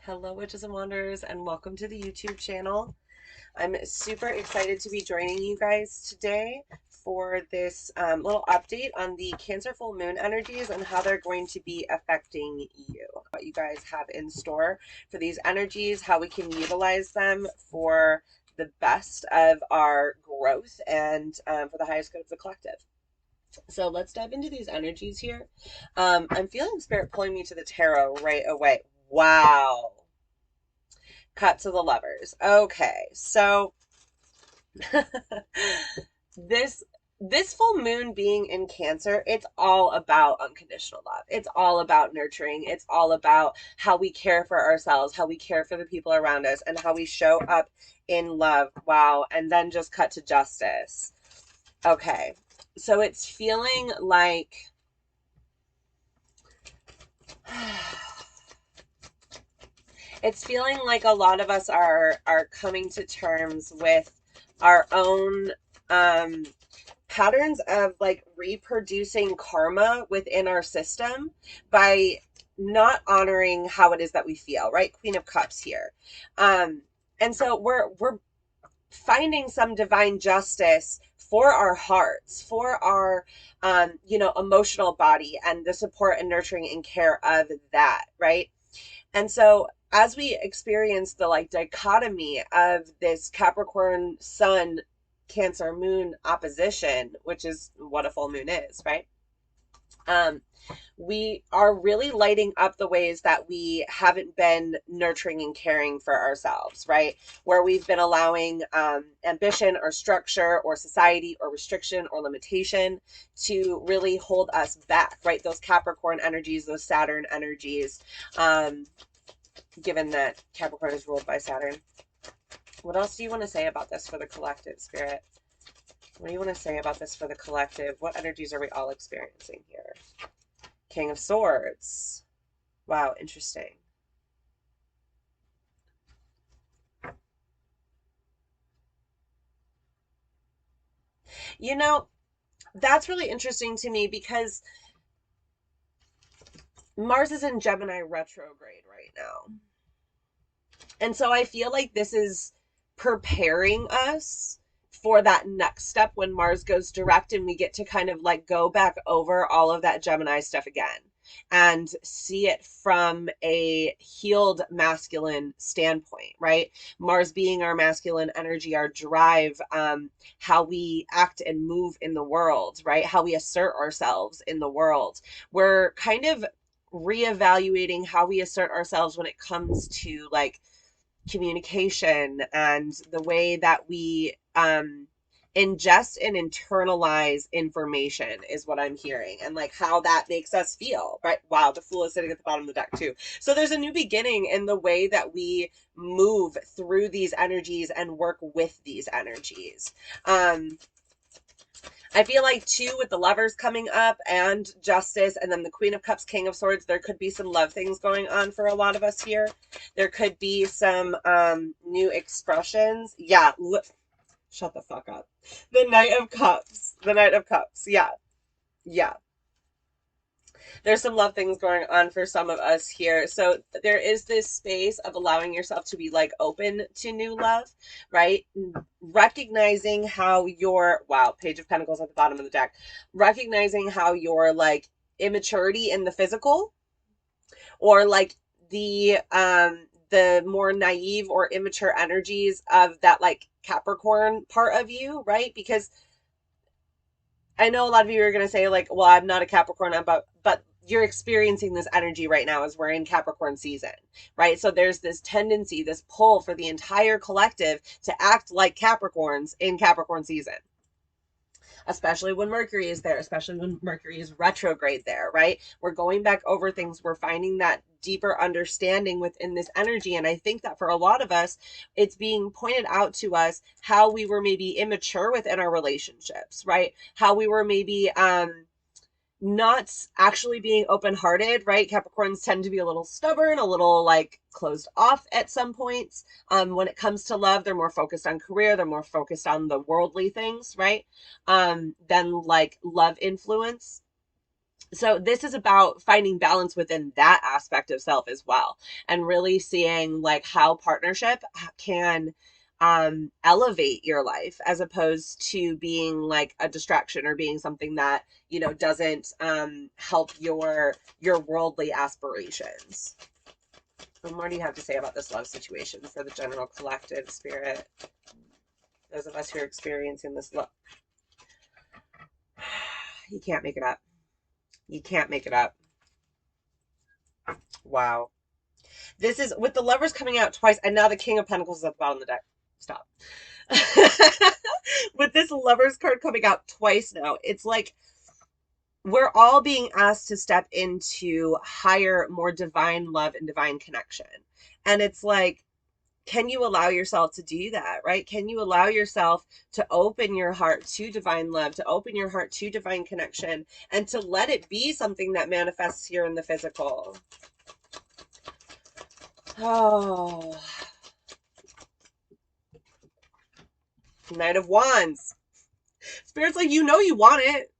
Hello, witches and wanderers, and welcome to the YouTube channel. I'm super excited to be joining you guys today for this little update on the Cancer full moon energies and how they're going to be affecting you. What you guys have in store for these energies, how we can utilize them for the best of our growth and for the highest good of the collective. So let's dive into these energies here. I'm feeling spirit pulling me to the tarot right away. Wow. Cut to the lovers. Okay, so this this full moon being in Cancer, it's all about unconditional love. It's all about nurturing. It's all about how we care for ourselves, how we care for the people around us, and how we show up in love. Wow. And then just cut to justice. Okay. So it's feeling like it's feeling like a lot of us are coming to terms with our own patterns of like reproducing karma within our system by not honoring how it is that we feel, right? Queen of Cups here. And so we're finding some divine justice for our hearts, for our emotional body and the support and nurturing and care of that, right? And so as we experience the like dichotomy of this Capricorn Sun Cancer Moon opposition, which is what a full moon is, right? Um, we are really lighting up the ways that we haven't been nurturing and caring for ourselves, right? Where we've been allowing ambition or structure or society or restriction or limitation to really hold us back, right? Those Capricorn energies, those Saturn energies, given that Capricorn is ruled by Saturn. What else do you want to say about this for the collective, Spirit? What do you want to say about this for the collective? What energies are we all experiencing here? King of Swords. Wow, interesting. You know, that's really interesting to me because Mars is in Gemini retrograde right now. And so I feel like this is preparing us for that next step when Mars goes direct and we get to kind of like go back over all of that Gemini stuff again and see it from a healed masculine standpoint, right? Mars being our masculine energy, our drive, how we act and move in the world, right? How we assert ourselves in the world. We're kind of reevaluating how we assert ourselves when it comes to like communication and the way that we ingest and internalize information is what I'm hearing, and like how that makes us feel, right? Wow, the Fool is sitting at the bottom of the deck too. So there's a new beginning in the way that we move through these energies and work with these energies. I feel like too, with the lovers coming up and justice and then the Queen of Cups, King of Swords, there could be some love things going on for a lot of us here. There could be some new expressions. Yeah, shut the fuck up. The Knight of Cups. The Knight of Cups. Yeah. Yeah. There's some love things going on for some of us here. So there is this space of allowing yourself to be like open to new love, right? Recognizing how your, wow, Page of Pentacles at the bottom of the deck, recognizing how your like immaturity in the physical or like the more naive or immature energies of that like Capricorn part of you, right? Because I know a lot of you are going to say like, well, I'm not a Capricorn, but you're experiencing this energy right now as we're in Capricorn season, right? So there's this tendency, this pull for the entire collective to act like Capricorns in Capricorn season, especially when Mercury is there, especially when Mercury is retrograde there, right? We're going back over things. We're finding that deeper understanding within this energy. And I think that for a lot of us, it's being pointed out to us how we were maybe immature within our relationships, right? How we were maybe not actually being open-hearted, right? Capricorns tend to be a little stubborn, a little like closed off at some points. When it comes to love, they're more focused on career, they're more focused on the worldly things, right? Than like love influence. So this is about finding balance within that aspect of self as well, and really seeing like how partnership can elevate your life as opposed to being like a distraction or being something that, you know, doesn't help your worldly aspirations. What more do you have to say about this love situation for the general collective spirit? Those of us who are experiencing this love. You can't make it up. You can't make it up. Wow. This is with the Lovers coming out twice, and now the King of Pentacles is at the bottom of the deck. Stop. With this Lovers card coming out twice now, it's like we're all being asked to step into higher, more divine love and divine connection. And it's like, can you allow yourself to do that, right? Can you allow yourself to open your heart to divine love, to open your heart to divine connection, and to let it be something that manifests here in the physical? Oh, Knight of Wands. Spirit's like, you know you want it.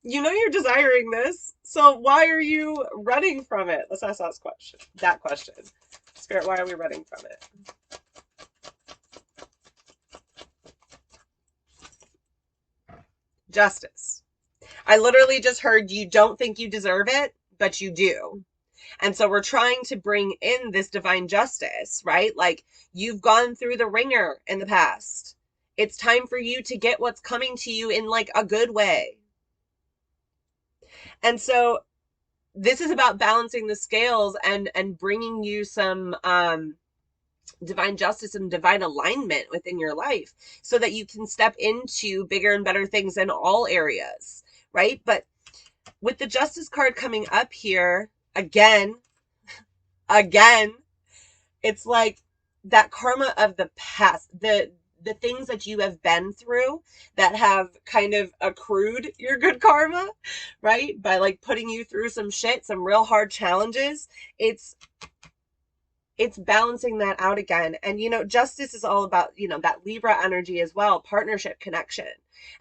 You know you're desiring this. So why are you running from it? Let's ask that question. Spirit, why are we running from it? Justice. I literally just heard you don't think you deserve it, but you do. And so we're trying to bring in this divine justice, right? Like, you've gone through the ringer in the past. It's time for you to get what's coming to you in like a good way. And so this is about balancing the scales and bringing you some divine justice and divine alignment within your life so that you can step into bigger and better things in all areas, right? But with the Justice card coming up here again, it's like that karma of the past, the things that you have been through that have kind of accrued your good karma, right? By like putting you through some shit, some real hard challenges. It's balancing that out again. And, you know, justice is all about, you know, that Libra energy as well, partnership, connection.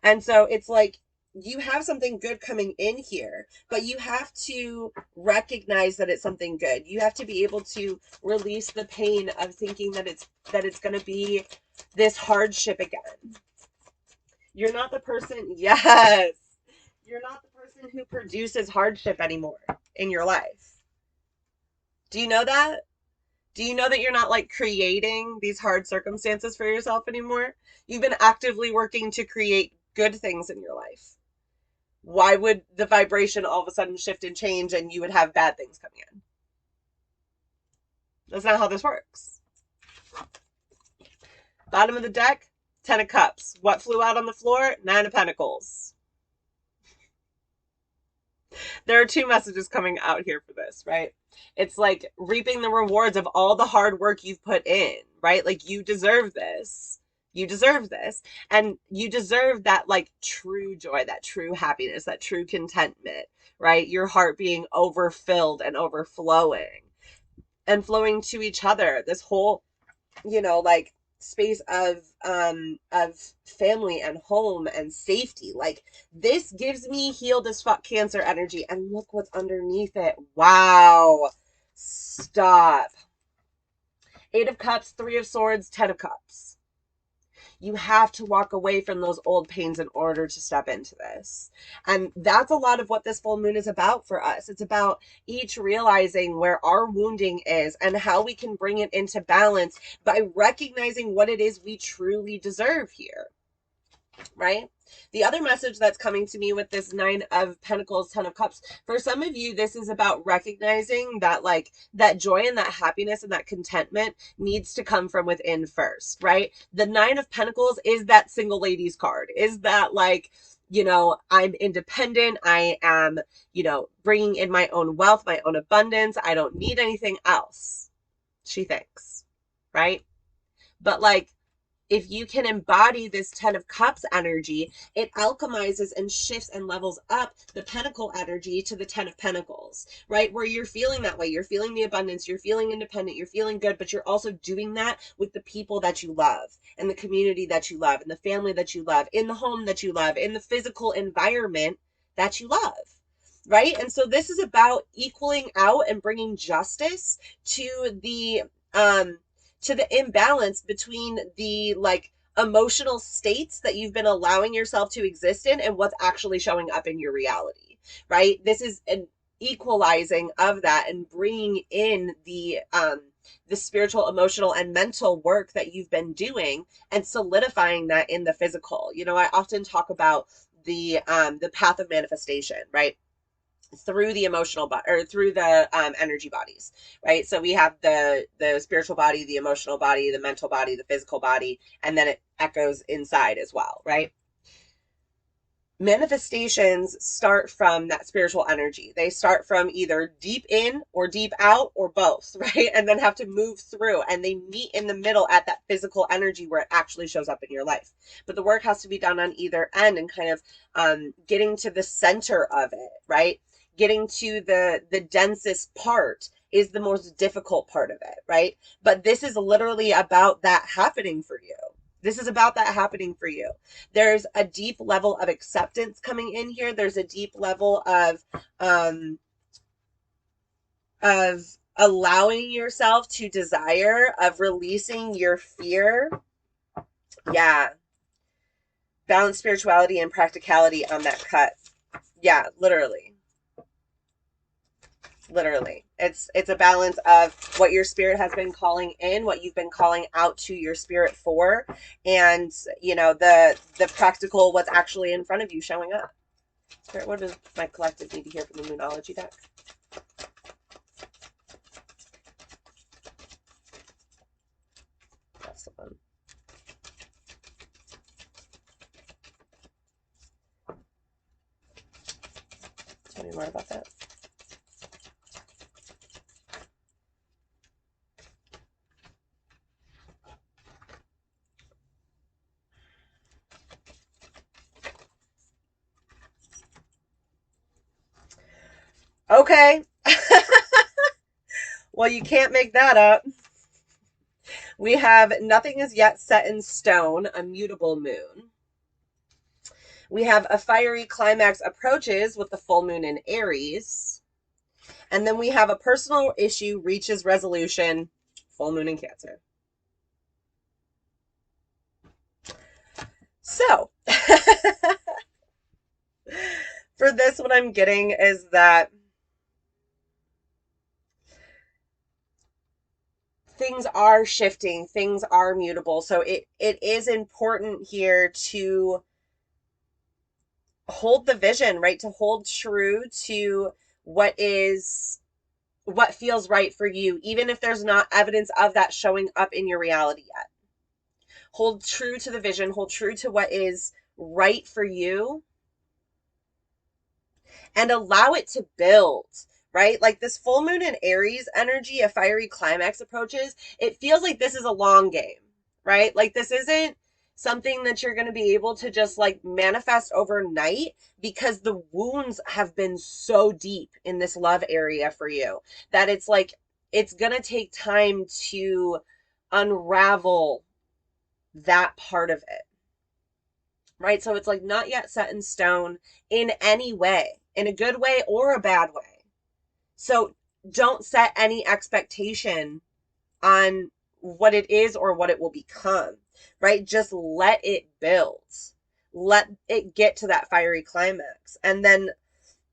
And so it's like, you have something good coming in here, but you have to recognize that it's something good. You have to be able to release the pain of thinking that it's going to be this hardship again. You're not the person, yes, you're not the person who produces hardship anymore in your life. Do you know that? Do you know that you're not like creating these hard circumstances for yourself anymore? You've been actively working to create good things in your life. Why would the vibration all of a sudden shift and change and you would have bad things coming in? That's not how this works. Bottom of the deck, 10 of Cups. What flew out on the floor? 9 of Pentacles. There are two messages coming out here for this, right? It's like reaping the rewards of all the hard work you've put in, right? Like, you deserve this. You deserve this. And you deserve that like true joy, that true happiness, that true contentment, right? Your heart being overfilled and overflowing and flowing to each other. This whole, you know, like space of family and home and safety. Like, this gives me healed as fuck Cancer energy. And look what's underneath it. Wow. Stop. 8 of Cups, 3 of Swords, 10 of Cups. You have to walk away from those old pains in order to step into this. And that's a lot of what this full moon is about for us. It's about each realizing where our wounding is and how we can bring it into balance by recognizing what it is we truly deserve here, right? The other message that's coming to me with this 9 of Pentacles, 10 of Cups, for some of you, this is about recognizing that like that joy and that happiness and that contentment needs to come from within first, right? The 9 of Pentacles is that single ladies card, is that like, you know, I'm independent. I am, you know, bringing in my own wealth, my own abundance. I don't need anything else, she thinks, right? But like, if you can embody this 10 of Cups energy, it alchemizes and shifts and levels up the Pentacle energy to the 10 of Pentacles, right? Where you're feeling that way. You're feeling the abundance. You're feeling independent. You're feeling good, but you're also doing that with the people that you love and the community that you love and the family that you love, in the home that you love, in the physical environment that you love. right? And so this is about equaling out and bringing justice um to the imbalance between the like emotional states that you've been allowing yourself to exist in and what's actually showing up in your reality, right? This is an equalizing of that and bringing in the spiritual, emotional, and mental work that you've been doing and solidifying that in the physical. You know, I often talk about the path of manifestation, right? Through the emotional body or through the energy bodies, right? So we have the spiritual body, the emotional body, the mental body, the physical body, and then it echoes inside as well, right? Manifestations start from that spiritual energy. They start from either deep in or deep out or both, right? And then have to move through, and they meet in the middle at that physical energy where it actually shows up in your life. But the work has to be done on either end and kind of getting to the center of it, right? Getting to the densest part is the most difficult part of it, right? But this is literally about that happening for you. This is about that happening for you. There's a deep level of acceptance coming in here. There's a deep level of allowing yourself to desire, of releasing your fear. Yeah. Balance spirituality and practicality on that cut. Yeah, literally. Literally. It's a balance of what your spirit has been calling in, what you've been calling out to your spirit for, and you know, the practical, what's actually in front of you showing up. Spirit, what does my collective need to hear from the Moonology deck? That's the one. Tell me more about that. Okay. Well, you can't make that up. We have nothing is yet set in stone, a mutable moon. We have a fiery climax approaches with the full moon in Aries. And then we have a personal issue reaches resolution, full moon in Cancer. So, for this, what I'm getting is that things are shifting, things are mutable. So it is important here to hold the vision, right? To hold true to what feels right for you, even if there's not evidence of that showing up in your reality yet. Hold true to the vision, hold true to what is right for you, and allow it to build, right? Like this full moon in Aries energy, a fiery climax approaches, it feels like this is a long game, right? Like this isn't something that you're going to be able to just like manifest overnight, because the wounds have been so deep in this love area for you that it's like it's going to take time to unravel that part of it, right? So it's like not yet set in stone in any way, in a good way or a bad way. So don't set any expectation on what it is or what it will become, right? Just let it build. Let it get to that fiery climax. And then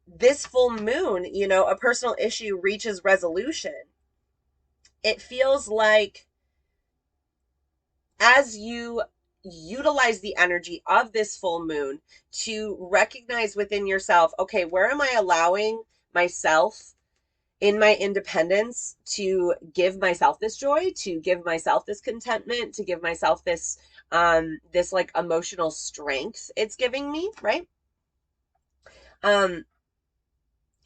this full moon, you know, a personal issue reaches resolution. It feels like as you utilize the energy of this full moon to recognize within yourself, okay, where am I allowing myself in my independence to give myself this joy, to give myself this contentment, to give myself this like emotional strength it's giving me, right?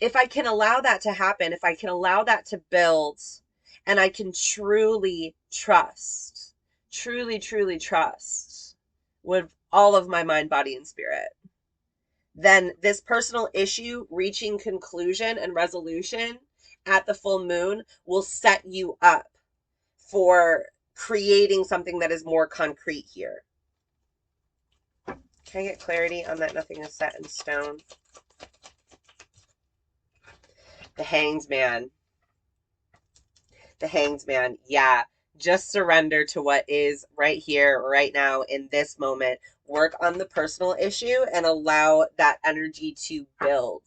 If I can allow that to happen, if I can allow that to build, and I can truly trust, truly trust with all of my mind, body, and spirit, then this personal issue reaching conclusion and resolution at the full moon will set you up for creating something that is more concrete here. Can I get clarity on that nothing is set in stone? The Hanged Man. The Hanged Man. Yeah. Just surrender to what is right here, right now, in this moment. Work on the personal issue and allow that energy to build.